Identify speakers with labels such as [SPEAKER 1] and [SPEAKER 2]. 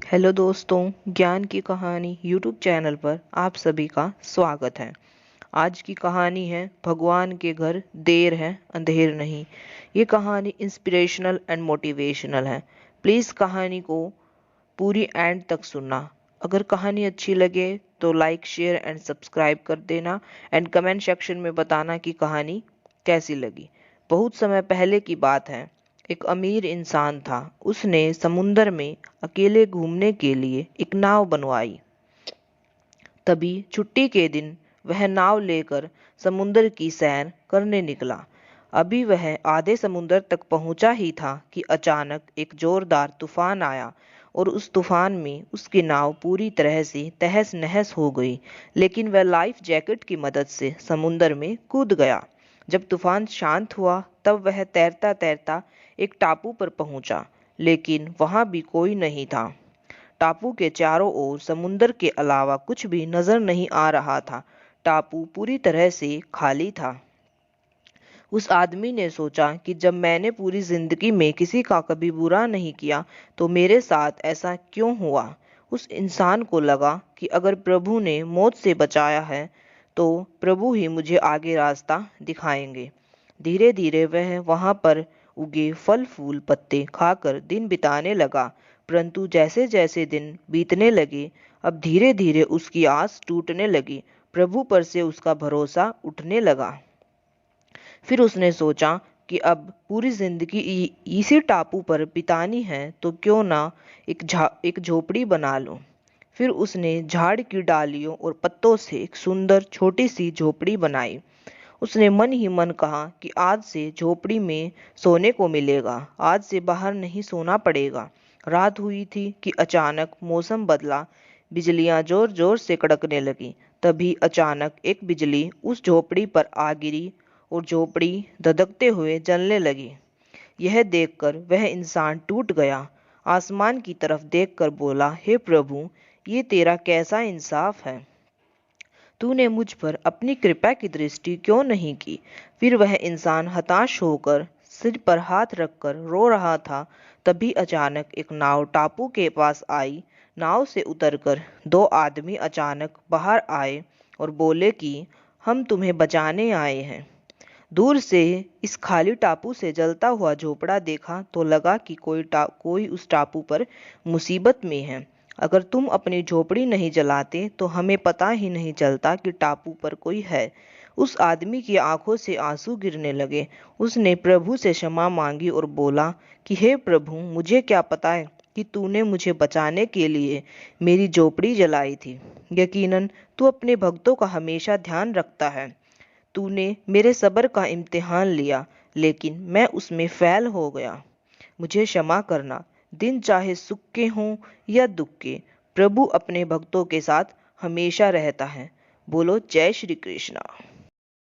[SPEAKER 1] Hello दोस्तों, ज्ञान की कहानी यूट्यूब चैनल पर आप सभी का स्वागत है। आज की कहानी है भगवान के घर देर है अंधेर नहीं। ये कहानी इंस्पिरेशनल एंड मोटिवेशनल है। प्लीज़ कहानी को पूरी एंड तक सुनना। अगर कहानी अच्छी लगे तो लाइक शेयर एंड सब्सक्राइब कर देना एंड कमेंट सेक्शन में बताना कि कहानी कैसी लगी। बहुत समय पहले की बात है। एक अमीर इंसान था। उसने समुंदर में अकेले घूमने के लिए एक नाव बनवाई। तभी छुट्टी के दिन वह नाव लेकर समुंदर की सैर करने निकला। अभी वह आधे समुंदर तक पहुंचा ही था कि अचानक एक जोरदार तूफान आया और उस तूफान में उसकी नाव पूरी तरह से तहस नहस हो गई। लेकिन वह लाइफ जैकेट की मदद से समुंदर में कूद गया। जब तूफान शांत हुआ तब वह तैरता तैरता एक टापू पर पहुंचा, लेकिन वहां भी कोई नहीं था। टापू के चारों ओर समुंदर के अलावा कुछ भी नजर नहीं आ रहा था। टापू पूरी तरह से खाली था। उस आदमी ने सोचा कि जब मैंने पूरी जिंदगी में किसी का कभी बुरा नहीं किया तो मेरे साथ ऐसा क्यों हुआ। उस इंसान को लगा कि अगर प्रभु ने मौत से बचाया है तो प्रभु ही मुझे आगे रास्ता दिखाएंगे। धीरे धीरे वह वहां पर उगे फल फूल पत्ते खाकर दिन बिताने लगा। परंतु जैसे जैसे दिन बीतने लगे अब धीरे धीरे उसकी आस टूटने लगी। प्रभु पर से उसका भरोसा उठने लगा। फिर उसने सोचा कि अब पूरी जिंदगी इसी टापू पर बितानी है तो क्यों ना एक झोपड़ी बना लूं। फिर उसने झाड़ की डालियों और पत्तों से एक सुंदर छोटी सी झोपड़ी बनाई। उसने मन ही मन कहा कि आज से झोपड़ी में सोने को मिलेगा, आज से बाहर नहीं सोना पड़ेगा। रात हुई थी कि अचानक मौसम बदला। बिजलियां जोर जोर से कड़कने लगी। तभी अचानक एक बिजली उस झोपड़ी पर आ गिरी और झोपड़ी धधकते हुए जलने लगी। यह देखकर वह इंसान टूट गया। आसमान की तरफ देखकर बोला, हे प्रभु, ये तेरा कैसा इंसाफ है। तूने मुझ पर अपनी कृपा की दृष्टि क्यों नहीं की। फिर वह इंसान हताश होकर सिर पर हाथ रखकर रो रहा था। तभी अचानक एक नाव टापू के पास आई। नाव से उतरकर दो आदमी अचानक बाहर आए और बोले कि हम तुम्हें बचाने आए हैं। दूर से इस खाली टापू से जलता हुआ झोपड़ा देखा तो लगा कि कोई उस टापू पर मुसीबत में है। अगर तुम अपनी झोपड़ी नहीं जलाते तो हमें पता ही नहीं चलता कि टापू पर कोई है। उस आदमी की आंखों से आंसू गिरने लगे। उसने प्रभु से क्षमा मांगी और बोला कि हे प्रभु, मुझे क्या पता है कि तूने मुझे बचाने के लिए मेरी झोपड़ी जलाई थी। यकीनन तू अपने भक्तों का हमेशा ध्यान रखता है। तूने मेरे सब्र का इम्तिहान लिया, लेकिन मैं उसमें फेल हो गया। मुझे क्षमा करना। दिन चाहे सुख के हों या दुख के, प्रभु अपने भक्तों के साथ हमेशा रहता है। बोलो जय श्री कृष्णा।